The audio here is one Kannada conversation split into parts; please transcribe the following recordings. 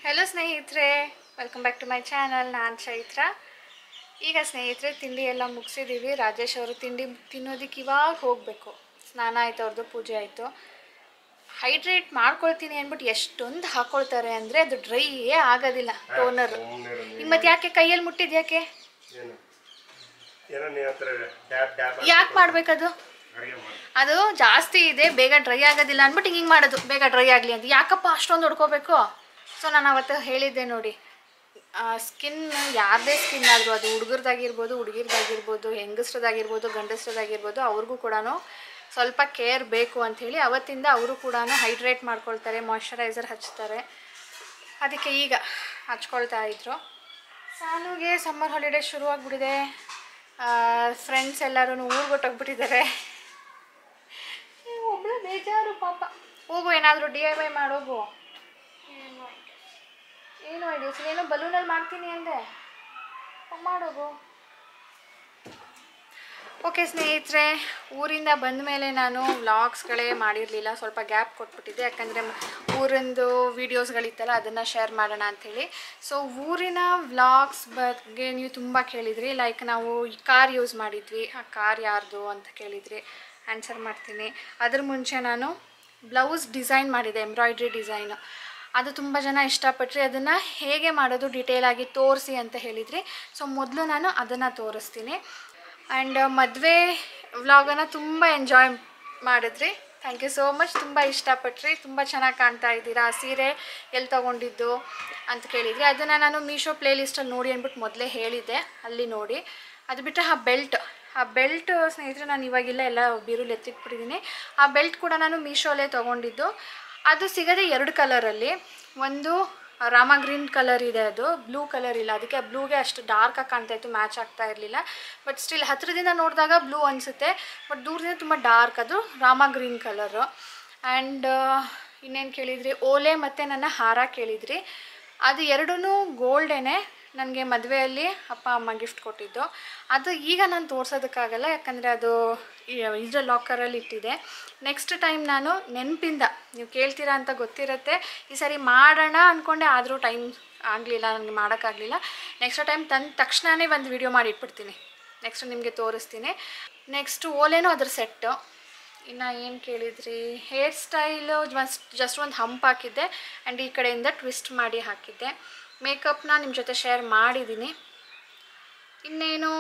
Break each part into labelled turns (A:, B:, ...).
A: ಹಲೋ ಸ್ನೇಹಿತರೆ, welcome back to my channel. ನಾನು ಚೈತ್ರ. ಈಗ ಸ್ನೇಹಿತರೆ ತಿಂಡಿ ಎಲ್ಲ ಮುಗಿಸಿದ್ದೀವಿ. ರಾಜೇಶ್ ಅವರು ತಿಂಡಿ ತಿನ್ನೋದಕ್ಕೆ ಇವಾಗ ಹೋಗಬೇಕು. ಸ್ನಾನ ಆಯಿತು, ಅವ್ರದ್ದು ಪೂಜೆ ಆಯಿತು. ಹೈಡ್ರೇಟ್ ಮಾಡ್ಕೊಳ್ತೀನಿ ಅಂದ್ಬಿಟ್ಟು ಎಷ್ಟೊಂದು ಹಾಕ್ಕೊಳ್ತಾರೆ ಅಂದರೆ ಅದು ಡ್ರೈಯೇ ಆಗೋದಿಲ್ಲ ಟೋನರ್. ಮತ್ತು ಯಾಕೆ ಕೈಯಲ್ಲಿ ಮುಟ್ಟಿದ್ಯಾಕೆ? ಯಾಕೆ ಮಾಡಬೇಕದು? ಅದು ಜಾಸ್ತಿ ಇದೆ, ಬೇಗ ಡ್ರೈ ಆಗೋದಿಲ್ಲ ಅಂದ್ಬಿಟ್ಟು ಹಿಂಗೆ ಮಾಡೋದು, ಬೇಗ ಡ್ರೈ ಆಗಲಿ ಅಂತ. ಯಾಕಪ್ಪ ಅಷ್ಟೊಂದು ಹೊಡ್ಕೋಬೇಕು? ಸೊ ನಾನು ಅವತ್ತು ಹೇಳಿದ್ದೆ ನೋಡಿ, ಸ್ಕಿನ್ ಯಾರದೇ ಸ್ಕಿನ್ ಆದರೂ, ಅದು ಹುಡುಗರದಾಗಿರ್ಬೋದು, ಹುಡುಗಿರ್ದಾಗಿರ್ಬೋದು, ಹೆಂಗಸ್ರದಾಗಿರ್ಬೋದು, ಗಂಡಸ್ರದಾಗಿರ್ಬೋದು, ಅವ್ರಿಗೂ ಕೂಡ ಸ್ವಲ್ಪ ಕೇರ್ ಬೇಕು ಅಂಥೇಳಿ ಅವತ್ತಿಂದ ಅವರು ಕೂಡ ಹೈಡ್ರೇಟ್ ಮಾಡ್ಕೊಳ್ತಾರೆ, ಮಾಯ್ಶ್ಚರೈಸರ್ ಹಚ್ತಾರೆ. ಅದಕ್ಕೆ ಈಗ ಹಚ್ಕೊಳ್ತಾ ಇದ್ರು. ಸಾನುಗೆ ಸಮ್ಮರ್ ಹಾಲಿಡೇ ಶುರುವಾಗ್ಬಿಟ್ಟಿದೆ. ಫ್ರೆಂಡ್ಸ್ ಎಲ್ಲರೂ ಊರಿಗೆ ಹೊಟ್ಟೋಗ್ಬಿಟ್ಟಿದ್ದಾರೆ. ಒಬ್ಬಳು ಬೇಜಾರು ಪಾಪ. ಹೋಗು, ಏನಾದರೂ DIY ಮಾಡೋಗು. ಏನು ಐಡಿಯಾಸ್? ಏನೋ ಬಲೂನಲ್ಲಿ ಮಾಡ್ತೀನಿ ಅಂದೆ, ಮಾಡೋಗು. ಓಕೆ ಸ್ನೇಹಿತರೆ, ಊರಿಂದ ಬಂದ ಮೇಲೆ ನಾನು ವ್ಲಾಗ್ಸ್ಗಳೇ ಮಾಡಿರಲಿಲ್ಲ. ಸ್ವಲ್ಪ ಗ್ಯಾಪ್ ಕೊಟ್ಬಿಟ್ಟಿದ್ದೆ, ಯಾಕಂದರೆ ಊರಿಂದು ವೀಡಿಯೋಸ್ಗಳಿತ್ತಲ್ಲ, ಅದನ್ನು ಶೇರ್ ಮಾಡೋಣ ಅಂಥೇಳಿ. ಸೊ ಊರಿನ ವ್ಲಾಗ್ಸ್ ಬಗ್ಗೆ ನೀವು ತುಂಬ ಕೇಳಿದ್ರಿ. ಲೈಕ್ ನಾವು ಕಾರ್ ಯೂಸ್ ಮಾಡಿದ್ವಿ, ಆ ಕಾರ್ ಯಾರ್ದು ಅಂತ ಕೇಳಿದ್ರಿ, ಆನ್ಸರ್ ಮಾಡ್ತೀನಿ. ಅದ್ರ ಮುಂಚೆ ನಾನು ಬ್ಲೌಸ್ ಡಿಸೈನ್ ಮಾಡಿದೆ, ಎಂಬ್ರಾಯ್ಡ್ರಿ ಡಿಸೈನು. ಅದು ತುಂಬ ಜನ ಇಷ್ಟಪಟ್ಟರೆ ಅದನ್ನು ಹೇಗೆ ಮಾಡೋದು ಡೀಟೇಲಾಗಿ ತೋರಿಸಿ ಅಂತ ಹೇಳಿದ್ರಿ. ಸೊ ಮೊದಲು ನಾನು ಅದನ್ನು ತೋರಿಸ್ತೀನಿ. ಆ್ಯಂಡ್ ಮದುವೆ ವ್ಲಾಗನ್ನು ತುಂಬ ಎಂಜಾಯ್ ಮಾಡಿದ್ರಿ. Thank you so much. ತುಂಬ ಇಷ್ಟಪಟ್ರಿ, ತುಂಬ ಚೆನ್ನಾಗಿ ಕಾಣ್ತಾ ಇದ್ದೀರಾ. ಆ ಸೀರೆ ಎಲ್ಲಿ ತೊಗೊಂಡಿದ್ದು ಅಂತ ಕೇಳಿದ್ರಿ. ಅದನ್ನು ನಾನು ಮೀಶೋ ಪ್ಲೇಲಿಸ್ಟಲ್ಲಿ ನೋಡಿ ಅಂದ್ಬಿಟ್ಟು ಮೊದಲೇ ಹೇಳಿದ್ದೆ, ಅಲ್ಲಿ ನೋಡಿ. ಅದು ಬಿಟ್ಟರೆ ಆ ಬೆಲ್ಟ್ ಸ್ನೇಹಿತರೆ ನಾನು ಇವಾಗಿಲ್ಲ, ಎಲ್ಲ ಬೀರುಲಿ ಎತ್ತಿಟ್ಬಿಟ್ಟಿದ್ದೀನಿ. ಆ ಬೆಲ್ಟ್ ಕೂಡ ನಾನು ಮೀಶೋಲ್ಲೇ ತೊಗೊಂಡಿದ್ದು. ಅದು ಸಿಗೋದೆ 2 ಕಲರಲ್ಲಿ. ಒಂದು ರಾಮ ಗ್ರೀನ್ ಕಲರ್ ಇದೆ, ಅದು ಬ್ಲೂ ಕಲರ್ ಇಲ್ಲ. ಅದಕ್ಕೆ ಬ್ಲೂಗೆ ಅಷ್ಟು ಡಾರ್ಕಾಗಿ ಕಾಣ್ತಾ ಇತ್ತು, ಮ್ಯಾಚ್ ಆಗ್ತಾ ಇರಲಿಲ್ಲ. ಬಟ್ ಸ್ಟಿಲ್ ಹತ್ತಿರದಿಂದ ನೋಡಿದಾಗ ಬ್ಲೂ ಅನಿಸುತ್ತೆ, ಬಟ್ ದೂರದಿಂದ ತುಂಬ ಡಾರ್ಕ್. ಅದು ರಾಮ ಗ್ರೀನ್ ಕಲರು. ಆ್ಯಂಡ್ ಇನ್ನೇನು ಕೇಳಿದ್ರಿ? ಓಲೆ ಮತ್ತು ನನ್ನ ಹಾರ ಕೇಳಿದ್ರಿ. ಅದು ಎರಡೂ ಗೋಲ್ಡೇನೆ. ನನಗೆ ಮದುವೆಯಲ್ಲಿ ಅಪ್ಪ ಅಮ್ಮ ಗಿಫ್ಟ್ ಕೊಟ್ಟಿದ್ದು. ಅದು ಈಗ ನಾನು ತೋರ್ಸೋದಕ್ಕಾಗಲ್ಲ, ಯಾಕಂದರೆ ಅದು ಇದರ ಲಾಕರಲ್ಲಿ ಇಟ್ಟಿದೆ. ನೆಕ್ಸ್ಟ್ ಟೈಮ್ ನಾನು ನೆನಪಿಂದ, ನೀವು ಕೇಳ್ತೀರಾ ಅಂತ ಗೊತ್ತಿರುತ್ತೆ, ಈ ಸಾರಿ ಮಾಡೋಣ ಅಂದ್ಕೊಂಡೆ, ಆದರೂ ಟೈಮ್ ಆಗಲಿಲ್ಲ, ನನಗೆ ಮಾಡೋಕ್ಕಾಗಲಿಲ್ಲ. ನೆಕ್ಸ್ಟ್ ಟೈಮ್ ತಂದ ತಕ್ಷಣವೇ ಒಂದು ವಿಡಿಯೋ ಮಾಡಿ ಇಟ್ಬಿಡ್ತೀನಿ, ನೆಕ್ಸ್ಟ್ ನಿಮಗೆ ತೋರಿಸ್ತೀನಿ. ನೆಕ್ಸ್ಟು ಓಲೆನೂ ಅದ್ರ ಸೆಟ್ಟು. ಇನ್ನು ಏನು ಕೇಳಿದ್ರಿ? ಹೇರ್ ಸ್ಟೈಲು ಜಸ್ಟ್ ಒಂದು ಹಂಪ್ ಹಾಕಿದ್ದೆ, ಆ್ಯಂಡ್ ಈ ಕಡೆಯಿಂದ ಟ್ವಿಸ್ಟ್ ಮಾಡಿ ಹಾಕಿದ್ದೆ. ಮೇಕಪ್ನ ನಿಮ್ಮ ಜೊತೆ ಶೇರ್ ಮಾಡಿದ್ದೀನಿ. ಇನ್ನೇನು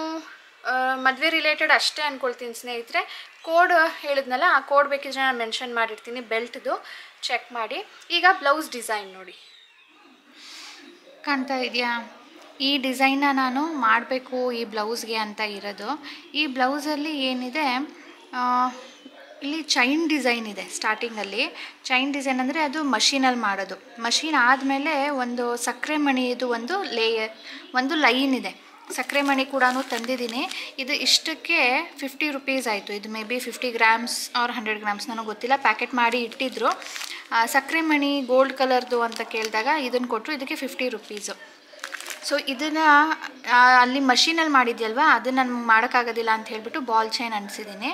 A: ಮದುವೆ ರಿಲೇಟೆಡ್ ಅಷ್ಟೇ ಅಂದ್ಕೊಳ್ತೀನಿ ಸ್ನೇಹಿತರೆ. ಕೋಡ್ ಹೇಳಿದ್ನಲ್ಲ, ಆ ಕೋಡ್ ಬೇಕಿದ್ರೆ ನಾನು ಮೆನ್ಷನ್ ಮಾಡಿರ್ತೀನಿ, ಬೆಲ್ಟ್ದು ಚೆಕ್ ಮಾಡಿ. ಈಗ ಬ್ಲೌಸ್ ಡಿಸೈನ್ ನೋಡಿ, ಕಾಣ್ತಾ ಇದೆಯಾ? ಈ ಡಿಸೈನ್ನ ನಾನು ಮಾಡಬೇಕು ಈ ಬ್ಲೌಸ್ಗೆ ಅಂತ ಇರೋದು. ಈ ಬ್ಲೌಸಲ್ಲಿ ಏನಿದೆ, ಇಲ್ಲಿ ಚೈನ್ ಡಿಸೈನ್ ಇದೆ. ಸ್ಟಾರ್ಟಿಂಗಲ್ಲಿ ಚೈನ್ ಡಿಸೈನ್ ಅಂದರೆ ಅದು ಮಷೀನಲ್ಲಿ ಮಾಡೋದು. ಮಷೀನ್ ಆದಮೇಲೆ ಒಂದು ಸಕ್ಕರೆ ಮಣಿದು ಒಂದು ಲೈನ್ ಇದೆ. ಸಕ್ಕರೆ ಮಣಿ ಕೂಡ ತಂದಿದ್ದೀನಿ. ಇದು ಇಷ್ಟಕ್ಕೆ 50 ರುಪೀಸ್ ಆಯಿತು. ಇದು may be 50 grams or 100 grams, ನನಗೆ ಗೊತ್ತಿಲ್ಲ. ಪ್ಯಾಕೆಟ್ ಮಾಡಿ ಇಟ್ಟಿದ್ರು. ಸಕ್ಕರೆ ಮಣಿ ಗೋಲ್ಡ್ ಕಲರ್ದು ಅಂತ ಕೇಳಿದಾಗ ಇದನ್ನು ಕೊಟ್ಟರು. ಇದಕ್ಕೆ 50 ರುಪೀಸು. ಸೊ ಇದನ್ನು ಅಲ್ಲಿ ಮಷೀನಲ್ಲಿ ಮಾಡಿದ್ಯಲ್ವ, ಅದನ್ನು ನನಗೆ ಮಾಡೋಕ್ಕಾಗೋದಿಲ್ಲ ಅಂತ ಹೇಳಿಬಿಟ್ಟು ಬಾಲ್ ಚೈನ್ ಅಂಟಿಸಿದ್ದೀನಿ.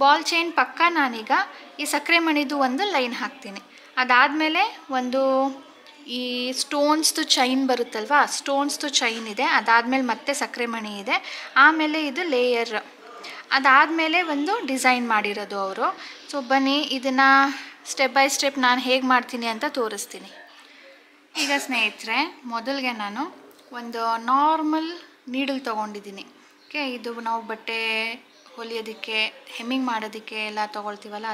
A: ಬಾಲ್ ಚೈನ್ ಪಕ್ಕ ನಾನೀಗ ಈ ಸಕ್ಕರೆ ಮಣಿದು ಒಂದು ಲೈನ್ ಹಾಕ್ತೀನಿ. ಅದಾದಮೇಲೆ ಒಂದು ಈ ಸ್ಟೋನ್ಸ್ದು ಚೈನ್ ಬರುತ್ತಲ್ವ, ಸ್ಟೋನ್ಸ್ದು ಚೈನ್ ಇದೆ. ಅದಾದಮೇಲೆ ಮತ್ತೆ ಸಕ್ಕರೆ ಮಣಿ ಇದೆ. ಆಮೇಲೆ ಇದು ಲೇಯರ್. ಅದಾದಮೇಲೆ ಒಂದು ಡಿಸೈನ್ ಮಾಡಿರೋದು ಅವರು. ಸೊ ಬನ್ನಿ, ಇದನ್ನು ಸ್ಟೆಪ್ ಬೈ ಸ್ಟೆಪ್ ನಾನು ಹೇಗೆ ಮಾಡ್ತೀನಿ ಅಂತ ತೋರಿಸ್ತೀನಿ. ಈಗ ಸ್ನೇಹಿತರೆ, ಮೊದಲಿಗೆ ನಾನು ಒಂದು ನಾರ್ಮಲ್ ನೀಡಲ್ ತೊಗೊಂಡಿದ್ದೀನಿ. ಓಕೆ, ಇದು ನಾವು ಬಟ್ಟೆ ಹೊಲಿಯೋದಕ್ಕೆ, ಹೆಮ್ಮಿಂಗ್ ಮಾಡೋದಕ್ಕೆ ಎಲ್ಲ ತೊಗೊಳ್ತೀವಲ್ಲ,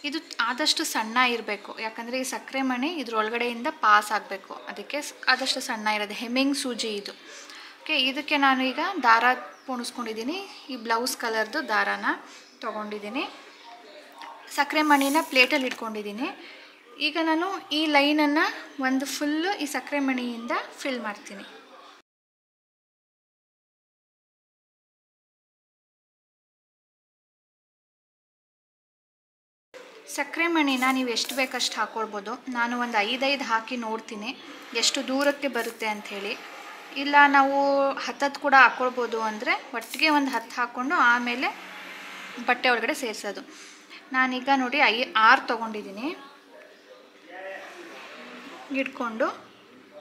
A: ಇದು ಆದಷ್ಟು ಸಣ್ಣ ಇರಬೇಕು. ಯಾಕಂದರೆ ಈ ಸಕ್ಕರೆ ಮಣಿ ಇದ್ರೊಳಗಡೆಯಿಂದ ಪಾಸ್ ಆಗಬೇಕು, ಅದಕ್ಕೆ ಆದಷ್ಟು ಸಣ್ಣ ಇರೋದು ಹೆಮ್ಮಿಂಗ್ ಸೂಜಿ ಇದು. ಓಕೆ, ಇದಕ್ಕೆ ನಾನು ಈಗ ದಾರ ಪೋಣಿಸ್ಕೊಂಡಿದ್ದೀನಿ. ಈ ಬ್ಲೌಸ್ ಕಲರ್ದು ದಾರಾನ ತೊಗೊಂಡಿದ್ದೀನಿ. ಸಕ್ಕರೆ ಮಣಿನ ಪ್ಲೇಟಲ್ಲಿ ಇಟ್ಕೊಂಡಿದ್ದೀನಿ. ಈಗ ನಾನು ಈ ಲೈನನ್ನು ಒಂದು ಫುಲ್ಲು ಈ ಸಕ್ಕರೆ ಮಣಿಯಿಂದ ಫಿಲ್ ಮಾಡ್ತೀನಿ. ಸಕ್ಕರೆ ಮಣಿನ ನೀವು ಎಷ್ಟು ಬೇಕಷ್ಟು ಹಾಕ್ಕೊಳ್ಬೋದು. ನಾನು ಒಂದು 5 ಹಾಕಿ ನೋಡ್ತೀನಿ ಎಷ್ಟು ದೂರಕ್ಕೆ ಬರುತ್ತೆ ಅಂಥೇಳಿ. ಇಲ್ಲ ನಾವು 10 ಕೂಡ ಹಾಕ್ಕೊಳ್ಬೋದು ಅಂದರೆ ಒಟ್ಟಿಗೆ ಒಂದು 10 ಹಾಕ್ಕೊಂಡು ಆಮೇಲೆ ಬಟ್ಟೆ ಒಳಗಡೆ ಸೇರಿಸೋದು. ನಾನೀಗ ನೋಡಿ 6 ತೊಗೊಂಡಿದ್ದೀನಿ. ಇಟ್ಕೊಂಡು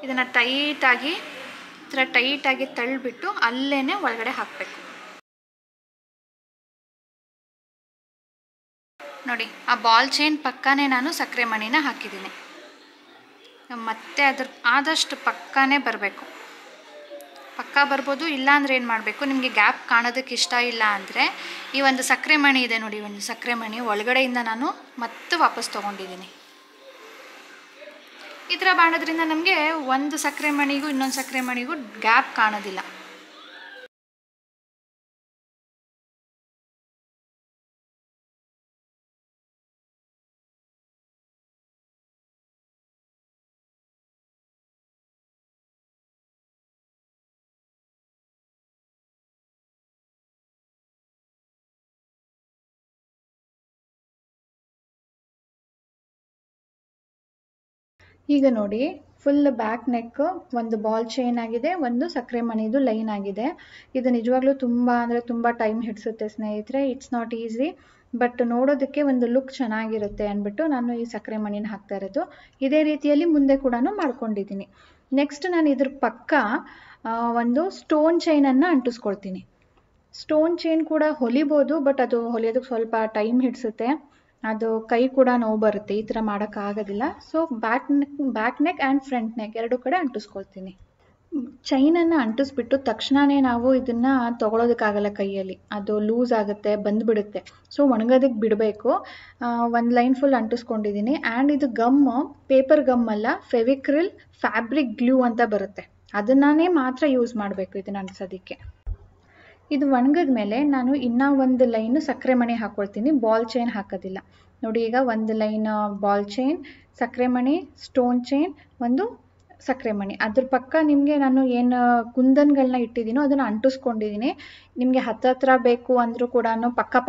A: ಇದನ್ನು ಟೈಟಾಗಿ ಈ ಥರ ಟೈಟಾಗಿ ತಳ್ಳಿಬಿಟ್ಟು ಅಲ್ಲೇ ಒಳಗಡೆ ಹಾಕಬೇಕು. ನೋಡಿ, ಆ ಬಾಲ್ ಚೈನ್ ಪಕ್ಕನೇ ನಾನು ಸಕ್ಕರೆ ಮಣಿನ ಹಾಕಿದ್ದೀನಿ. ಮತ್ತೆ ಆದಷ್ಟು ಪಕ್ಕನೇ ಬರಬೇಕು. ಪಕ್ಕ ಬರ್ಬೋದು, ಇಲ್ಲಾಂದರೆ ಏನು ಮಾಡಬೇಕು, ನಿಮಗೆ ಗ್ಯಾಪ್ ಕಾಣೋದಕ್ಕೆ ಇಷ್ಟ ಇಲ್ಲ ಅಂದರೆ ಈ ಒಂದು ಸಕ್ಕರೆ ಮಣಿ ಇದೆ ನೋಡಿ, ಒಂದು ಸಕ್ಕರೆ ಮಣಿ ಒಳಗಡೆಯಿಂದ ನಾನು ಮತ್ತೆ ವಾಪಸ್ ತೊಗೊಂಡಿದ್ದೀನಿ. ಈ ಥರ ಮಾಡೋದ್ರಿಂದ ನಮಗೆ ಒಂದು ಸಕ್ಕರೆ ಮಣಿಗೂ ಇನ್ನೊಂದು ಸಕ್ಕರೆ ಮಣಿಗೂ ಗ್ಯಾಪ್ ಕಾಣೋದಿಲ್ಲ. ಈಗ ನೋಡಿ, ಫುಲ್ ಬ್ಯಾಕ್ ನೆಕ್ ಒಂದು ಬಾಲ್ ಚೈನ್ ಆಗಿದೆ, ಒಂದು ಸಕ್ಕರೆ ಮಣಿದು ಲೈನ್ ಆಗಿದೆ. ಇದು ನಿಜವಾಗ್ಲೂ ತುಂಬ ಅಂದರೆ ತುಂಬ ಟೈಮ್ ಹಿಡಿಸುತ್ತೆ ಸ್ನೇಹಿತರೆ. ಇಟ್ಸ್ ನಾಟ್ ಈಸಿ, ಬಟ್ ನೋಡೋದಕ್ಕೆ ಒಂದು ಲುಕ್ ಚೆನ್ನಾಗಿರುತ್ತೆ ಅಂದ್ಬಿಟ್ಟು ನಾನು ಈ ಸಕ್ಕರೆ ಮಣಿನ ಹಾಕ್ತಾ ಇರೋದು. ಇದೇ ರೀತಿಯಲ್ಲಿ ಮುಂದೆ ಕೂಡ ಮಾಡ್ಕೊಂಡಿದ್ದೀನಿ. ನೆಕ್ಸ್ಟ್ ನಾನು ಇದ್ರ ಪಕ್ಕ ಒಂದು ಸ್ಟೋನ್ ಚೈನನ್ನು ಅಂಟಿಸ್ಕೊಳ್ತೀನಿ. ಸ್ಟೋನ್ ಚೈನ್ ಕೂಡ ಹೊಲಿಬೋದು, ಬಟ್ ಅದು ಹೊಲಿಯೋದಕ್ಕೆ ಸ್ವಲ್ಪ ಟೈಮ್ ಹಿಡಿಸುತ್ತೆ, ಅದು ಕೈ ಕೂಡ ನೋವು ಬರುತ್ತೆ, ಈ ಥರ ಮಾಡೋಕ್ಕಾಗೋದಿಲ್ಲ. So back neck and front neck ಎರಡು ಕಡೆ ಅಂಟಿಸ್ಕೊಳ್ತೀನಿ. ಚೈನನ್ನು ಅಂಟಿಸ್ಬಿಟ್ಟು ತಕ್ಷಣವೇ ನಾವು ಇದನ್ನು ತೊಗೊಳೋದಕ್ಕಾಗಲ್ಲ ಕೈಯಲ್ಲಿ, ಅದು ಲೂಸ್ ಆಗುತ್ತೆ, ಬಂದುಬಿಡುತ್ತೆ. ಸೊ ಒಣಗೋದಕ್ಕೆ ಬಿಡಬೇಕು. ಒಂದು ಲೈನ್ ಫುಲ್ ಅಂಟಿಸ್ಕೊಂಡಿದ್ದೀನಿ. ಆ್ಯಂಡ್ ಇದು ಗಮ್ಮು ಪೇಪರ್ ಗಮ್ ಅಲ್ಲ, ಫೆವಿಕ್ರಿಲ್ ಫ್ಯಾಬ್ರಿಕ್ ಗ್ಲೂ ಅಂತ ಬರುತ್ತೆ, ಅದನ್ನೇ ಮಾತ್ರ ಯೂಸ್ ಮಾಡಬೇಕು ಇದನ್ನು ಅಂಟಿಸೋದಕ್ಕೆ. ಇದು ಒಣಗಿದ ಮೇಲೆ ನಾನು ಇನ್ನೂ ಒಂದು ಲೈನು ಸಕ್ಕರೆ ಮಣಿ ಹಾಕ್ಕೊಳ್ತೀನಿ, ಬಾಲ್ ಚೈನ್ ಹಾಕೋದಿಲ್ಲ. ನೋಡಿ, ಈಗ ಒಂದು ಲೈನ್ ಬಾಲ್ ಚೈನ್, ಸಕ್ಕರೆ ಮಣಿ, ಸ್ಟೋನ್ ಚೈನ್, ಒಂದು ಸಕ್ಕರೆ ಮಣಿ. ಅದ್ರ ಪಕ್ಕ ನಿಮಗೆ ನಾನು ಏನು ಕುಂದನ್ಗಳನ್ನ ಇಟ್ಟಿದ್ದೀನೋ ಅದನ್ನು ಅಂಟಿಸ್ಕೊಂಡಿದ್ದೀನಿ. ನಿಮಗೆ ಹತ್ತಿರ ಬೇಕು ಅಂದರೂ ಕೂಡ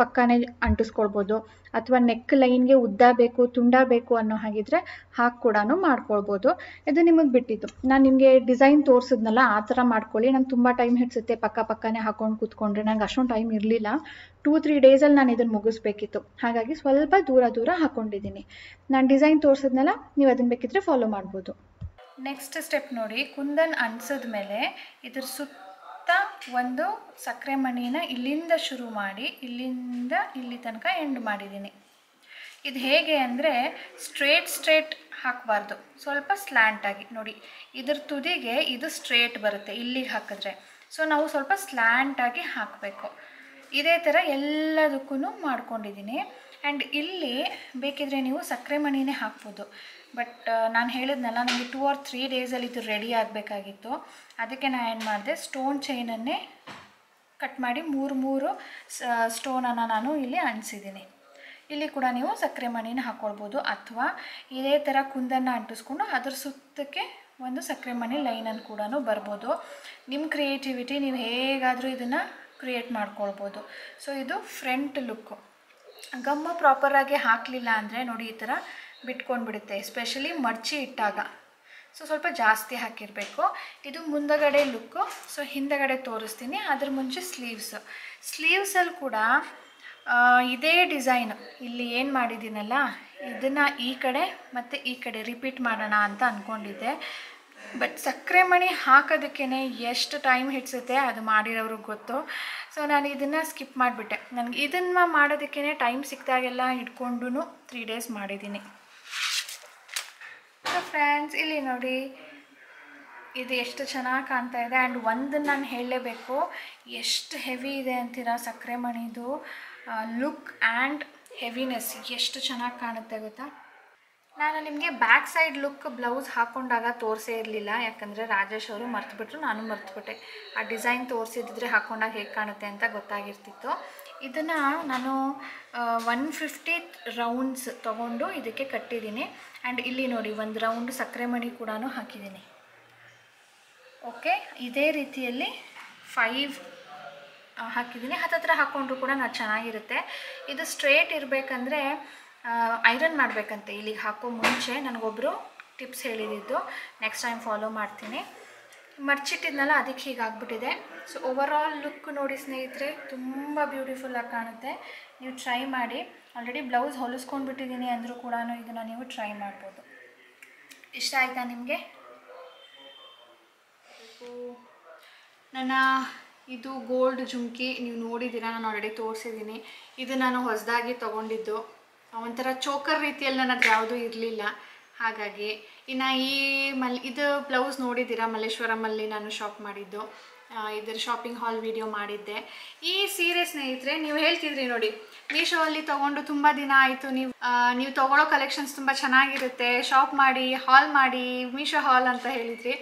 A: ಪಕ್ಕನೇ ಅಂಟಿಸ್ಕೊಳ್ಬೋದು, ಅಥವಾ ನೆಕ್ ಲೈನ್ಗೆ ಉದ್ದ ಬೇಕು, ತುಂಡ ಬೇಕು ಅನ್ನೋ ಹಾಗಿದ್ರೆ ಹಾಕಿ ಕೂಡ ಮಾಡ್ಕೊಳ್ಬೋದು. ಇದು ನಿಮಗೆ ಬಿಟ್ಟಿದ್ದು. ನಾನು ನಿಮಗೆ ಡಿಸೈನ್ ತೋರಿಸಿದ್ನಲ್ಲ, ಆ ಥರ ಮಾಡ್ಕೊಳ್ಳಿ. ನಂಗೆ ತುಂಬ ಟೈಮ್ ಹಿಡಿಸುತ್ತೆ ಪಕ್ಕನೇ ಹಾಕೊಂಡು ಕೂತ್ಕೊಂಡ್ರೆ, ನಂಗೆ ಅಷ್ಟೊಂದು ಟೈಮ್ ಇರಲಿಲ್ಲ. 2-3 ಡೇಸಲ್ಲಿ ನಾನು ಇದನ್ನು ಮುಗಿಸ್ಬೇಕಿತ್ತು, ಹಾಗಾಗಿ ಸ್ವಲ್ಪ ದೂರ ಹಾಕ್ಕೊಂಡಿದ್ದೀನಿ. ನಾನು ಡಿಸೈನ್ ತೋರಿಸಿದ್ನಲ್ಲ, ನೀವು ಅದನ್ನು ಬೇಕಿದ್ರೆ ಫಾಲೋ ಮಾಡ್ಬೋದು. ನೆಕ್ಸ್ಟ್ ಸ್ಟೆಪ್ ನೋಡಿ, ಕುಂದನ್ ಅಂಟಿಸಿದ ಮೇಲೆ ಇದ್ರ ಸುತ್ತ ಒಂದು ಸಕ್ಕರೆ ಮಣಿನ ಇಲ್ಲಿಂದ ಶುರು ಮಾಡಿ ಇಲ್ಲಿಂದ ಇಲ್ಲಿ ತನಕ ಎಂಡ್ ಮಾಡಿದ್ದೀನಿ. ಇದು ಹೇಗೆ ಅಂದರೆ ಸ್ಟ್ರೇಟ್ ಹಾಕಬಾರ್ದು, ಸ್ವಲ್ಪ ಸ್ಲ್ಯಾಂಟಾಗಿ. ನೋಡಿ, ಇದ್ರ ತುದಿಗೆ ಇದು ಸ್ಟ್ರೇಟ್ ಬರುತ್ತೆ ಇಲ್ಲಿಗೆ ಹಾಕಿದ್ರೆ, ಸೊ ನಾವು ಸ್ವಲ್ಪ ಸ್ಲ್ಯಾಂಟಾಗಿ ಹಾಕಬೇಕು. ಇದೇ ಥರ ಎಲ್ಲದಕ್ಕೂ ಮಾಡ್ಕೊಂಡಿದ್ದೀನಿ. ಆ್ಯಂಡ್ ಇಲ್ಲಿ ಬೇಕಿದ್ರೆ ನೀವು ಸಕ್ಕರೆ ಮಣಿನೇ ಹಾಕ್ಬೋದು, ಬಟ್ ನಾನು ಹೇಳಿದ್ನಲ್ಲ ನನಗೆ 2 or 3 ಡೇಸಲ್ಲಿ ಇದು ರೆಡಿ ಆಗಬೇಕಾಗಿತ್ತು. ಅದಕ್ಕೆ ನಾನು ಏನು ಮಾಡಿದೆ, ಸ್ಟೋನ್ ಚೈನನ್ನೇ ಕಟ್ ಮಾಡಿ 3 ಸ್ಟೋನನ್ನು ನಾನು ಇಲ್ಲಿ ಅಂಟಿಸಿದ್ದೀನಿ. ಇಲ್ಲಿ ಕೂಡ ನೀವು ಸಕ್ಕರೆ ಮಣಿನ ಹಾಕ್ಕೊಳ್ಬೋದು, ಅಥವಾ ಇದೇ ಥರ ಕುಂದನ್ನು ಅಂಟಿಸ್ಕೊಂಡು ಅದ್ರ ಸುತ್ತಕ್ಕೆ ಒಂದು ಸಕ್ಕರೆ ಮಣಿ ಲೈನನ್ನು ಕೂಡ ಬರ್ಬೋದು. ನಿಮ್ಮ ಕ್ರಿಯೇಟಿವಿಟಿ, ನೀವು ಹೇಗಾದರೂ ಇದನ್ನು ಕ್ರಿಯೇಟ್ ಮಾಡ್ಕೊಳ್ಬೋದು. ಸೊ ಇದು ಫ್ರಂಟ್ ಲುಕ್ಕು. ಗಮ್ಮು ಪ್ರಾಪರಾಗಿ ಹಾಕಲಿಲ್ಲ ಅಂದರೆ ನೋಡಿ ಈ ಥರ ಬಿಟ್ಕೊಂಡ್ಬಿಡುತ್ತೆ, ಎಸ್ಪೆಷಲಿ ಮಡಚಿ ಇಟ್ಟಾಗ. ಸೊ ಸ್ವಲ್ಪ ಜಾಸ್ತಿ ಹಾಕಿರಬೇಕು. ಇದು ಮುಂದಗಡೆ ಲುಕ್ಕು. ಸೊ ಹಿಂದಗಡೆ ತೋರಿಸ್ತೀನಿ, ಅದ್ರ ಮುಂಚೆ ಸ್ಲೀವ್ಸಲ್ಲಿ ಕೂಡ ಇದೇ ಡಿಸೈನ್ ಇಲ್ಲಿ ಏನು ಮಾಡಿದ್ದೀನಲ್ಲ, ಇದನ್ನು ಈ ಕಡೆ ಮತ್ತು ಈ ಕಡೆ ರಿಪೀಟ್ ಮಾಡೋಣ ಅಂತ ಅಂದ್ಕೊಂಡಿದ್ದೆ. ಬಟ್ ಸಕ್ಕರೆ ಮಣಿ ಹಾಕೋದಕ್ಕೇ ಎಷ್ಟು ಟೈಮ್ ಹಿಡಿಸುತ್ತೆ ಅದು ಮಾಡಿರೋರಿಗೆ ಗೊತ್ತು. ಸೊ ನಾನು ಇದನ್ನು ಸ್ಕಿಪ್ ಮಾಡಿಬಿಟ್ಟೆ. ನನಗೆ ಇದನ್ನು ಮಾಡೋದಕ್ಕೇ ಟೈಮ್ ಸಿಕ್ಕಿದಾಗೆಲ್ಲ ಇಟ್ಕೊಂಡು 3 ಡೇಸ್ ಮಾಡಿದ್ದೀನಿ. ಸೊ ಫ್ರೆಂಡ್ಸ್, ಇಲ್ಲಿ ನೋಡಿ, ಇದು ಎಷ್ಟು ಚೆನ್ನಾಗಿ ಕಾಣ್ತಾ ಇದೆ. ಆ್ಯಂಡ್ ಒಂದು ನಾನು ಹೇಳಲೇಬೇಕು, ಎಷ್ಟು ಹೆವಿ ಇದೆ ಅಂತೀರಾ ಸಕ್ಕರೆ ಮಣಿದು ಲುಕ್ ಆ್ಯಂಡ್ ಹೆವಿನೆಸ್ ಎಷ್ಟು ಚೆನ್ನಾಗಿ ಕಾಣುತ್ತೆ ಗೊತ್ತಾ. ನಾನು ನಿಮಗೆ ಬ್ಯಾಕ್ ಸೈಡ್ ಲುಕ್ ಬ್ಲೌಸ್ ಹಾಕ್ಕೊಂಡಾಗ ತೋರಿಸೇ ಇರಲಿಲ್ಲ, ಯಾಕಂದರೆ ರಾಜೇಶ್ ಅವರು ಮರ್ತುಬಿಟ್ರು, ನಾನು ಮರ್ತುಬಿಟ್ಟೆ. ಆ ಡಿಸೈನ್ ತೋರಿಸಿದ್ರೆ ಹಾಕ್ಕೊಂಡಾಗ ಹೇಗೆ ಕಾಣುತ್ತೆ ಅಂತ ಗೊತ್ತಾಗಿರ್ತಿತ್ತು. ಇದನ್ನು ನಾನು 150 ರೌಂಡ್ಸ್ ತೊಗೊಂಡು ಇದಕ್ಕೆ ಕಟ್ಟಿದ್ದೀನಿ. ಆ್ಯಂಡ್ ಇಲ್ಲಿ ನೋಡಿ, ಒಂದು ರೌಂಡ್ ಸಕ್ಕರೆ ಮಣಿ ಕೂಡ ಹಾಕಿದ್ದೀನಿ. ಓಕೆ, ಇದೇ ರೀತಿಯಲ್ಲಿ 5 ಹಾಕಿದ್ದೀನಿ. ಹತ್ತತ್ರ ಹಾಕ್ಕೊಂಡ್ರು ಕೂಡ ನಾನು ಚೆನ್ನಾಗಿರುತ್ತೆ. ಇದು ಸ್ಟ್ರೇಟ್ ಇರಬೇಕಂದ್ರೆ ಐರನ್ ಮಾಡಬೇಕಂತೆ ಇಲ್ಲಿಗೆ ಹಾಕೋ ಮುಂಚೆ. ನನಗೊಬ್ಬರು ಟಿಪ್ಸ್ ಹೇಳಿದ್ದು, ನೆಕ್ಸ್ಟ್ ಟೈಮ್ ಫಾಲೋ ಮಾಡ್ತೀನಿ. ಮರ್ಚಿಟ್ಟಿದ್ನಲ್ಲ, ಅದಕ್ಕೆ ಹೀಗಾಗ್ಬಿಟ್ಟಿದೆ. ಸೊ ಓವರಾಲ್ ಲುಕ್ ನೋಡಿ ಸ್ನೇಹಿತರೆ, ತುಂಬ ಬ್ಯೂಟಿಫುಲ್ಲಾಗಿ ಕಾಣುತ್ತೆ. ನೀವು ಟ್ರೈ ಮಾಡಿ. ಆಲ್ರೆಡಿ ಬ್ಲೌಸ್ ಹೊಲಿಸ್ಕೊಂಡ್ಬಿಟ್ಟಿದ್ದೀನಿ ಅಂದರೂ ಕೂಡ ಇದನ್ನು ನೀವು ಟ್ರೈ ಮಾಡ್ಬೋದು. ಇಷ್ಟ ಆಯಿತಾ ನಿಮಗೆ? ತೋರಿಸ್ಬೇಕು. ನನ್ನ ಇದು ಗೋಲ್ಡ್ ಜುಮ್ಕಿ ನೀವು ನೋಡಿದ್ದೀರಾ, ನಾನು ಆಲ್ರೆಡಿ ತೋರಿಸಿದ್ದೀನಿ. ಇದು ನಾನು ಹೊಸದಾಗಿ ತೊಗೊಂಡಿದ್ದು. ಒಂಥರ ಚೋಕರ್ ರೀತಿಯಲ್ಲಿ ನನ್ನ ಹತ್ರ ಯಾವುದೂ ಇರಲಿಲ್ಲ. ಹಾಗಾಗಿ ಇನ್ನು ಇದು ಬ್ಲೌಸ್ ನೋಡಿದ್ದೀರಾ, ಮಲ್ಲೇಶ್ವರಮಲ್ಲಿ ನಾನು ಶಾಪ್ ಮಾಡಿದ್ದು. ಇದರ ಶಾಪಿಂಗ್ ಹಾಲ್ ವಿಡಿಯೋ ಮಾಡಿದ್ದೆ. ಈ ಸೀರೆ ಸ್ನೇಹಿತರೆ ನೀವು ಹೇಳ್ತಿದ್ರಿ ನೋಡಿ, ಮೀಶೋ ಅಲ್ಲಿ ತೊಗೊಂಡು ತುಂಬ ದಿನ ಆಯಿತು, ನೀವು ತೊಗೊಳ್ಳೋ ಕಲೆಕ್ಷನ್ಸ್ ತುಂಬ ಚೆನ್ನಾಗಿರುತ್ತೆ, ಶಾಪ್ ಮಾಡಿ, ಹಾಲ್ ಮಾಡಿ, ಮೀಶೋ ಹಾಲ್ ಅಂತ ಹೇಳಿದ್ರಿ.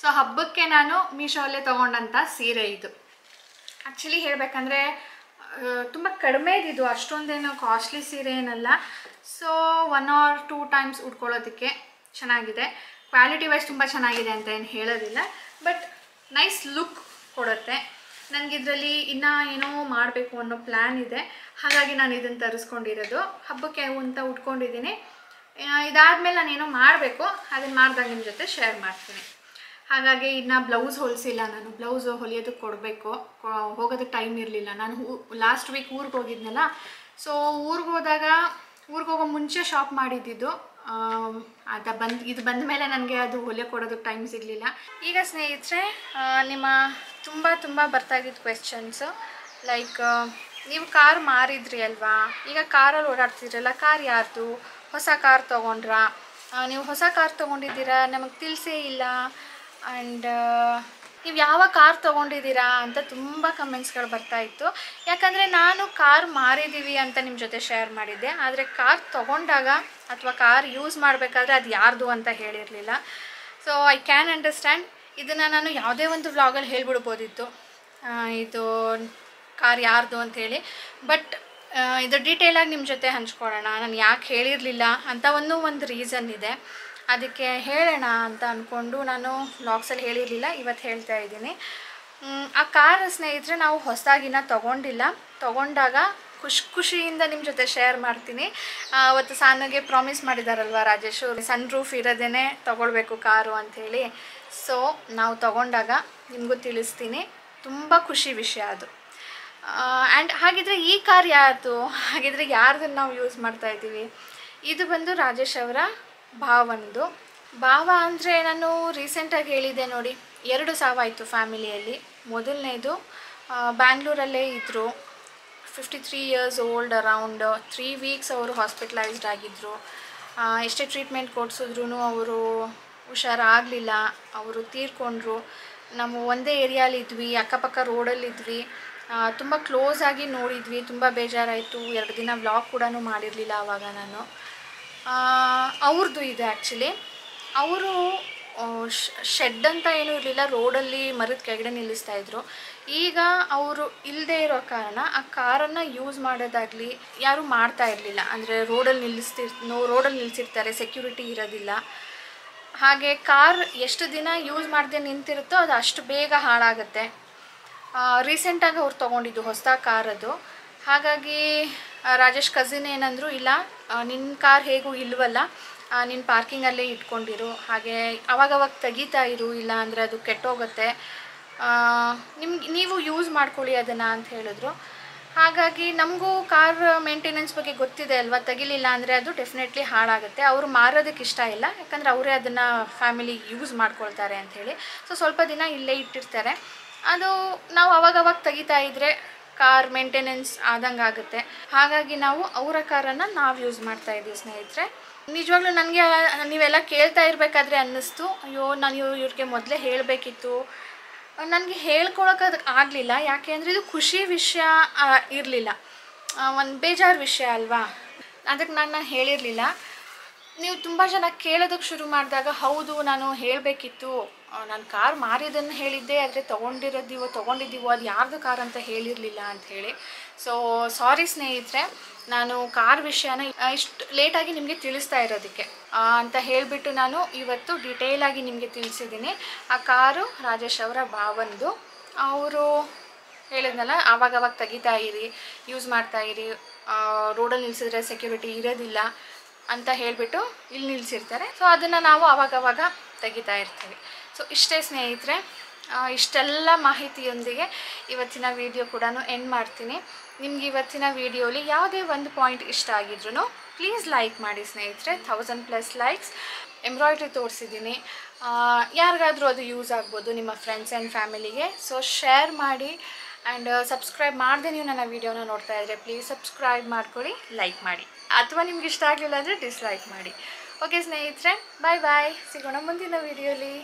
A: ಸೊ ಹಬ್ಬಕ್ಕೆ ನಾನು ಮೀಶೋ ಅಲ್ಲೇ ತೊಗೊಂಡಂಥ ಸೀರೆ ಇದು. ಆ್ಯಕ್ಚುಲಿ ಹೇಳಬೇಕಂದ್ರೆ ತುಂಬ ಕಡಿಮೆ ಇದ್ದಿದ್ದು, ಅಷ್ಟೊಂದೇನು ಕಾಸ್ಟ್ಲಿ ಸೀರೆ ಏನಲ್ಲ. ಸೊ 1 or 2 ಟೈಮ್ಸ್ ಉಟ್ಕೊಳ್ಳೋದಕ್ಕೆ ಚೆನ್ನಾಗಿದೆ. ಕ್ವಾಲಿಟಿ ವೈಸ್ ತುಂಬ ಚೆನ್ನಾಗಿದೆ ಅಂತ ಏನು ಹೇಳೋದಿಲ್ಲ, ಬಟ್ ನೈಸ್ ಲುಕ್ ಕೊಡುತ್ತೆ. ನನಗಿದ್ರಲ್ಲಿ ಇನ್ನೂ ಏನೋ ಮಾಡಬೇಕು ಅನ್ನೋ ಪ್ಲ್ಯಾನ್ ಇದೆ. ಹಾಗಾಗಿ ನಾನು ಇದನ್ನು ತರಿಸ್ಕೊಂಡಿರೋದು. ಹಬ್ಬಕ್ಕೆ ಅಂತ ಉಟ್ಕೊಂಡಿದ್ದೀನಿ. ಇದಾದಮೇಲೆ ನಾನೇನೋ ಮಾಡಬೇಕು, ಅದನ್ನು ಮಾಡಿದಾಗ ನಿಮ್ಮ ಜೊತೆ ಶೇರ್ ಮಾಡ್ತೀನಿ. ಹಾಗಾಗಿ ಇನ್ನು ಬ್ಲೌಸ್ ಹೊಲಿಸಿಲ್ಲ, ನಾನು ಬ್ಲೌಸ್ ಹೊಲಿಯೋದಕ್ಕೆ ಕೊಡಬೇಕು. ಹೋಗೋದಕ್ಕೆ ಟೈಮ್ ಇರಲಿಲ್ಲ. ನಾನು ಲಾಸ್ಟ್ ವೀಕ್ ಊರಿಗೆ ಹೋಗಿದ್ನಲ್ಲ, ಸೊ ಊರಿಗೆ ಹೋಗೋ ಮುಂಚೆ ಶಾಪ್ ಮಾಡಿದ್ದಿದ್ದು. ಇದು ಬಂದ ಮೇಲೆ ನನಗೆ ಅದು ಹೊಲಿಯೋ ಕೊಡೋದಕ್ಕೆ ಟೈಮ್ ಸಿಗಲಿಲ್ಲ. ಈಗ ಸ್ನೇಹಿತರೆ ನಿಮ್ಮ ತುಂಬ ಬರ್ತಾಯಿದ್ದಿದ್ದು ಕ್ವೆಶ್ಚನ್ಸು, ಲೈಕ್ ನೀವು ಕಾರ್ ಮಾರಿದ್ರಿ ಅಲ್ವಾ, ಈಗ ಕಾರಲ್ಲಿ ಓಡಾಡ್ತಿದ್ರಲ್ಲ, ಕಾರ್ ಯಾರ್ದು, ಹೊಸ ಕಾರ್ ತೊಗೊಂಡ್ರಾ, ನೀವು ಹೊಸ ಕಾರ್ ತೊಗೊಂಡಿದ್ದೀರಾ, ನಮಗೆ ತಿಳಿಸೇ ಇಲ್ಲ, ಆ್ಯಂಡ್ ನೀವು ಯಾವ ಕಾರ್ ತೊಗೊಂಡಿದ್ದೀರಾ ಅಂತ ತುಂಬ ಕಮೆಂಟ್ಸ್ಗಳು ಬರ್ತಾಯಿತ್ತು. ಯಾಕಂದರೆ ನಾನು ಕಾರ್ ಮಾರಿದ್ದೀವಿ ಅಂತ ನಿಮ್ಮ ಜೊತೆ ಶೇರ್ ಮಾಡಿದ್ದೆ, ಆದರೆ ಕಾರ್ ತೊಗೊಂಡಾಗ ಅಥವಾ ಕಾರ್ ಯೂಸ್ ಮಾಡಬೇಕಾದ್ರೆ ಅದು ಯಾರ್ದು ಅಂತ ಹೇಳಿರಲಿಲ್ಲ. So I can understand. ಇದನ್ನು ನಾನು ಯಾವುದೇ ಒಂದು ವ್ಲಾಗಲ್ಲಿ ಹೇಳ್ಬಿಡ್ಬೋದಿತ್ತು, ಇದು ಕಾರ್ ಯಾರ್ದು ಅಂಥೇಳಿ. ಬಟ್ ಇದು ಡೀಟೇಲಾಗಿ ನಿಮ್ಮ ಜೊತೆ ಹಂಚ್ಕೊಳ್ಳೋಣ, ನಾನು ಯಾಕೆ ಹೇಳಿರಲಿಲ್ಲ ಅಂತ ಒಂದು ರೀಸನ್ ಇದೆ. ಅದಕ್ಕೆ ಹೇಳೋಣ ಅಂತ ಅಂದ್ಕೊಂಡು ನಾನು ವ್ಲಾಗ್ಸಲ್ಲಿ ಹೇಳಿರಲಿಲ್ಲ, ಇವತ್ತು ಹೇಳ್ತಾ ಇದ್ದೀನಿ. ಆ ಕಾರ್ ಸ್ನೇಹಿತರೆ ನಾವು ಹೊಸದಾಗಿನ ತೊಗೊಂಡಾಗ ಖುಷಿಯಿಂದ ನಿಮ್ಮ ಜೊತೆ ಶೇರ್ ಮಾಡ್ತೀನಿ. ಅವತ್ತು ಸಾನುಗೆ ಪ್ರಾಮಿಸ್ ಮಾಡಿದಾರಲ್ವ ರಾಜೇಶು, ಸನ್ ರೂಫ್ ಇರೋದೇ ತೊಗೊಳ್ಬೇಕು ಕಾರು ಅಂಥೇಳಿ. ಸೊ ನಾವು ತೊಗೊಂಡಾಗ ನಿಮಗೂ ತಿಳಿಸ್ತೀನಿ. ತುಂಬ ಖುಷಿ ವಿಷಯ ಅದು. ಆ್ಯಂಡ್ ಹಾಗಿದ್ರೆ ಈ ಕಾರ್ ಯಾರ್ದು, ಹಾಗಿದ್ರೆ ಯಾರ್ದನ್ನು ನಾವು ಯೂಸ್ ಮಾಡ್ತಾಯಿದ್ದೀವಿ? ಇದು ಬಂದು ರಾಜೇಶ್ ಅವರ ಭಾವ ಅಂದರೆ ನಾನು ರೀಸೆಂಟಾಗಿ ಹೇಳಿದ್ದೆ ನೋಡಿ, 2 ಸಾವಾಯಿತು ಫ್ಯಾಮಿಲಿಯಲ್ಲಿ. ಮೊದಲನೇದು ಬ್ಯಾಂಗ್ಳೂರಲ್ಲೇ ಇದ್ದರು, 53 years old, ಅರೌಂಡ್ 3 weeks ಅವರು ಹಾಸ್ಪಿಟಲೈಸ್ಡ್ ಆಗಿದ್ದರು. ಎಷ್ಟೇ ಟ್ರೀಟ್ಮೆಂಟ್ ಕೊಡಿಸಿದ್ರೂ ಅವರು ಹುಷಾರಾಗಲಿಲ್ಲ, ಅವರು ತೀರ್ಕೊಂಡ್ರು. ನಾವು ಒಂದೇ ಏರಿಯಾಲಿದ್ವಿ, ಅಕ್ಕಪಕ್ಕ ರೋಡಲ್ಲಿದ್ವಿ, ತುಂಬ ಕ್ಲೋಸ್ ಆಗಿ ನೋಡಿದ್ವಿ. ತುಂಬ ಬೇಜಾರಾಯಿತು. 2 ದಿನ ವ್ಲಾಗ್ ಕೂಡ ಮಾಡಿರಲಿಲ್ಲ ಆವಾಗ ನಾನು. ಅವ್ರದ್ದು ಇದೆ ಆ್ಯಕ್ಚುಲಿ. ಅವರು ಶೆಡ್ ಅಂತ ಏನೂ ಇರಲಿಲ್ಲ, ರೋಡಲ್ಲಿ ಮರದ ಕೆಳಗಡೆ ನಿಲ್ಲಿಸ್ತಾಯಿದ್ರು. ಈಗ ಅವರು ಇಲ್ಲದೆ ಇರೋ ಕಾರಣ ಆ ಕಾರನ್ನು ಯೂಸ್ ಮಾಡೋದಾಗಲಿ ಯಾರೂ ಮಾಡ್ತಾ ಇರಲಿಲ್ಲ. ಅಂದರೆ ರೋಡಲ್ಲಿ ನಿಲ್ಲಿಸಿರ್ತಾರೆ, ಸೆಕ್ಯೂರಿಟಿ ಇರೋದಿಲ್ಲ. ಹಾಗೆ ಕಾರ್ ಎಷ್ಟು ದಿನ ಯೂಸ್ ಮಾಡದೆ ನಿಂತಿರುತ್ತೋ ಅದು ಅಷ್ಟು ಬೇಗ ಹಾಳಾಗುತ್ತೆ. ರೀಸೆಂಟಾಗಿ ಅವ್ರು ತೊಗೊಂಡಿದ್ದು ಹೊಸದಾಗಿ ಕಾರ್ ಅದು. ಹಾಗಾಗಿ ರಾಜೇಶ್ ಕಸಿನ್ ಏನಂದರು, ಇಲ್ಲ ನಿನ್ನ ಕಾರ್ ಹೇಗೂ ಇಲ್ವಲ್ಲ, ನಿನ್ನ ಪಾರ್ಕಿಂಗಲ್ಲೇ ಇಟ್ಕೊಂಡಿರು, ಹಾಗೆ ಅವಾಗವಾಗ ತೆಗಿತಾ ಇರು, ಇಲ್ಲ ಅಂದರೆ ಅದು ಕೆಟ್ಟೋಗುತ್ತೆ, ನೀವು ಯೂಸ್ ಮಾಡ್ಕೊಳ್ಳಿ ಅದನ್ನು ಅಂತ ಹೇಳಿದ್ರು. ಹಾಗಾಗಿ ನಮಗೂ ಕಾರ್ ಮೇಂಟೆನೆನ್ಸ್ ಬಗ್ಗೆ ಗೊತ್ತಿದೆ ಅಲ್ವಾ, ತೆಗಿಲಿಲ್ಲ ಅಂದರೆ ಅದು ಡೆಫಿನೆಟ್ಲಿ ಹಾಳಾಗುತ್ತೆ. ಅವರು ಮಾರೋದಕ್ಕೆ ಇಷ್ಟ ಇಲ್ಲ, ಯಾಕಂದರೆ ಅವರೇ ಅದನ್ನು ಫ್ಯಾಮಿಲಿ ಯೂಸ್ ಮಾಡ್ಕೊಳ್ತಾರೆ ಅಂಥೇಳಿ. ಸೊ ಸ್ವಲ್ಪ ದಿನ ಇಲ್ಲೇ ಇಟ್ಟಿರ್ತಾರೆ. ಅದು ನಾವು ಅವಾಗವಾಗ ತೆಗಿತಾ ಇದ್ದರೆ ಕಾರ್ ಮೇಂಟೆನೆನ್ಸ್ ಆದಂಗೆ ಆಗುತ್ತೆ. ಹಾಗಾಗಿ ನಾವು ಅವರ ಕಾರನ್ನು ನಾವು ಯೂಸ್ ಮಾಡ್ತಾ ಇದ್ದೀವಿ ಸ್ನೇಹಿತರೆ. ನಿಜವಾಗ್ಲೂ ನನಗೆ ನೀವೆಲ್ಲ ಕೇಳ್ತಾ ಇರಬೇಕಾದ್ರೆ ಅನ್ನಿಸ್ತು, ಅಯ್ಯೋ ನಾನು ಇವ್ರಿಗೆ ಮೊದಲೇ ಹೇಳಬೇಕಿತ್ತು, ನನಗೆ ಹೇಳ್ಕೊಳಕ್ಕೆ ಆಗಲಿಲ್ಲ. ಯಾಕೆ ಅಂದರೆ ಇದು ಖುಷಿ ವಿಷಯ ಇರಲಿಲ್ಲ, ಒಂದು ಬೇಜಾರು ವಿಷಯ ಅಲ್ವಾ, ಅದಕ್ಕೆ ನಾನು ಹೇಳಿರಲಿಲ್ಲ. ನೀವು ತುಂಬ ಜನ ಕೇಳೋದಕ್ಕೆ ಶುರು ಮಾಡಿದಾಗ ಹೌದು ನಾನು ಹೇಳಬೇಕಿತ್ತು, ನಾನು ಕಾರ್ ಮಾರಿದ್ದನ್ನು ಹೇಳಿದ್ದೆ, ಆದರೆ ತೊಗೊಂಡಿದ್ದೀವೋ ಅದು ಯಾರ್ದು ಕಾರ್ ಅಂತ ಹೇಳಿರಲಿಲ್ಲ ಅಂಥೇಳಿ. ಸೊ ಸಾರಿ ಸ್ನೇಹಿತರೆ, ನಾನು ಕಾರ್ ವಿಷಯನ ಇಷ್ಟು ಲೇಟಾಗಿ ನಿಮಗೆ ತಿಳಿಸ್ತಾ ಇರೋದಕ್ಕೆ ಅಂತ ಹೇಳಿಬಿಟ್ಟು ನಾನು ಇವತ್ತು ಡೀಟೇಲಾಗಿ ನಿಮಗೆ ತಿಳಿಸಿದ್ದೀನಿ. ಆ ಕಾರು ರಾಜೇಶ್ ಅವರ ಭಾವಂದು. ಅವರು ಹೇಳಿದ್ನಲ್ಲ, ಆವಾಗವಾಗ ತೆಗಿತಾ ಇರಿ, ಯೂಸ್ ಮಾಡ್ತಾಯಿರಿ, ರೋಡಲ್ಲಿ ನಿಲ್ಲಿಸಿದ್ರೆ ಸೆಕ್ಯೂರಿಟಿ ಇರೋದಿಲ್ಲ ಅಂತ ಹೇಳಿಬಿಟ್ಟು ಇಲ್ಲಿ ನಿಲ್ಲಿಸಿರ್ತಾರೆ. ಸೊ ಅದನ್ನು ನಾವು ಆವಾಗವಾಗ ತೆಗಿತಾ ಇರ್ತೀವಿ. ಸೊ ಇಷ್ಟೇ ಸ್ನೇಹಿತರೆ, ಇಷ್ಟೆಲ್ಲ ಮಾಹಿತಿಯೊಂದಿಗೆ ಇವತ್ತಿನ ವಿಡಿಯೋ ಕೂಡ ಎಂಡ್ ಮಾಡ್ತೀನಿ. ನಿಮ್ಗೆ ಇವತ್ತಿನ ವಿಡಿಯೋಲಿ ಯಾವುದೇ ಒಂದು ಪಾಯಿಂಟ್ ಇಷ್ಟ ಆಗಿದ್ರೂ ಪ್ಲೀಸ್ ಲೈಕ್ ಮಾಡಿ ಸ್ನೇಹಿತರೆ. 1000+ ಲೈಕ್ಸ್. ಎಂಬ್ರಾಯ್ಡ್ರಿ ತೋರಿಸಿದ್ದೀನಿ, ಯಾರಿಗಾದರೂ ಅದು ಯೂಸ್ ಆಗ್ಬೋದು ನಿಮ್ಮ ಫ್ರೆಂಡ್ಸ್ ಆ್ಯಂಡ್ ಫ್ಯಾಮಿಲಿಗೆ. ಸೊ ಶೇರ್ ಮಾಡಿ. ಆ್ಯಂಡ್ ಸಬ್ಸ್ಕ್ರೈಬ್ ಮಾಡದೆ ನೀವು ನನ್ನ ವೀಡಿಯೋನ ನೋಡ್ತಾ ಇದ್ದರೆ ಪ್ಲೀಸ್ ಸಬ್ಸ್ಕ್ರೈಬ್ ಮಾಡ್ಕೊಳ್ಳಿ, ಲೈಕ್ ಮಾಡಿ. ಅಥವಾ ನಿಮ್ಗೆ ಇಷ್ಟ ಆಗಲಿಲ್ಲ ಅಂದರೆ ಡಿಸ್ಲೈಕ್ ಮಾಡಿ. ಓಕೆ ಸ್ನೇಹಿತರೆ, ಬಾಯ್ ಬಾಯ್. ಸಿಗೋಣ ಮುಂದಿನ ವೀಡಿಯೋಲಿ.